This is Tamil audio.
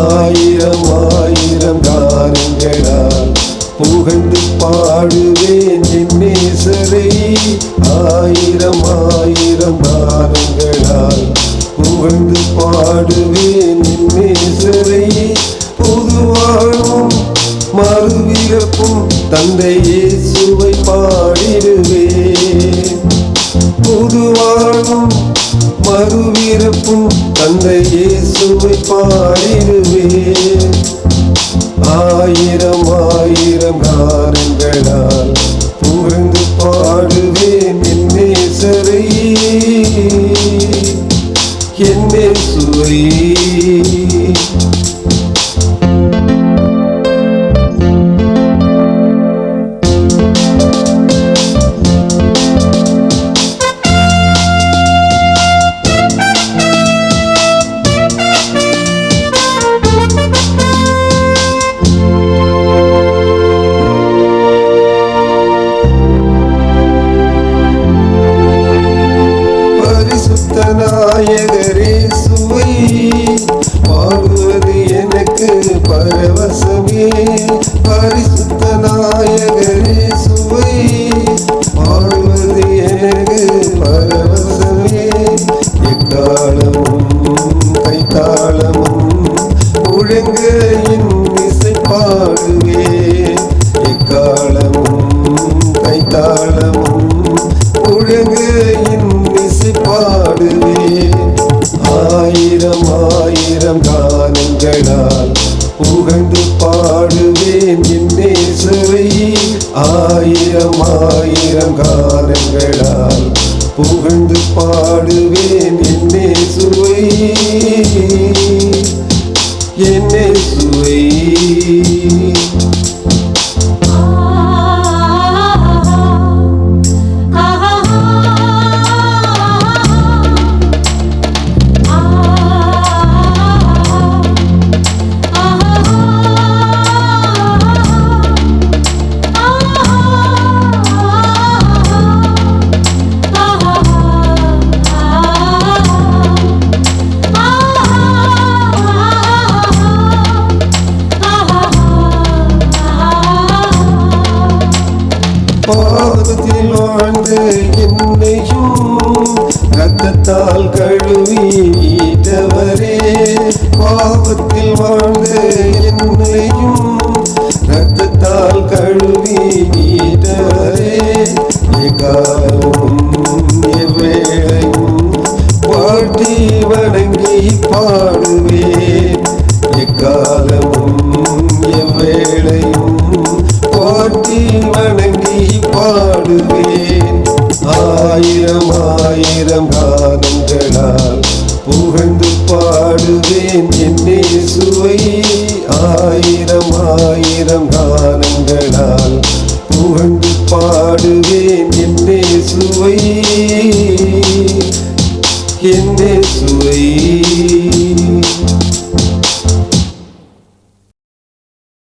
ஆயிரம் ஆயிரம் கானங்களால் புகழ்ந்து பாடுவேன் என் நேசரை. ஆயிரம் ஆயிரம் கானங்களால் புகழ்ந்து பாடுவேன் என் நேசரை. புதுவாழ்வும் மறுவிறப்பும் தந்தை இயேசுவை பாடிடுவேன். புதுவாழ்வும் மறுவிறப்பும் தந்தை இயேசுவை பாடிடுவேன். ஆயிரம் ஆயிரம் கானங்களால் புகழ்ந்து பாடுவேன் என் நேசரை, என் இயேசுவை. நாயகரேசுவை பாடுவது எனக்கு பரவசமே. பரிசுத்த நாயகரேசுவை பாடுவது எனக்கு பரவசமே. எக்காலமும் கைத்தாளமும் முழங்க என் இசை பாடுவேன். எக்காலமும் கைத்தாளமும் முழங்க என் இசை பாடுவேன். ஆயிரம் ஆயிரம் கானங்களால் புகழ்ந்து பாடுவேன் என் நேசரை. ஆயிரம் ஆயிரம் கானங்களால் புகழ்ந்து பாடுவேன் என் நேசுவை, என் நேசுவை. பாவத்தில் வாழ்ந்து என்னையும் ரத்தத்தால் கழுவி மீட்டவரே. பாவத்தில் வாழ்ந்து என்னையும் ரத்தத்தால் கழுவி மீட்டவரே. எக்காலமும் எவ்வேளையும் பாட்டி வணங்கி பாடுவேன். எக்காலமும் எவ்வேளையும் பாட்டி வணங்கி பாடுவேன். ஆயிரம் ஆயிரம் கானங்களால் புகழ்ந்து பாடுவேன் என் இயேசுவை. ஆயிரம் ஆயிரம் கானங்களால் புகழ்ந்து பாடுவேன் என் இயேசுவை, என் இயேசுவை.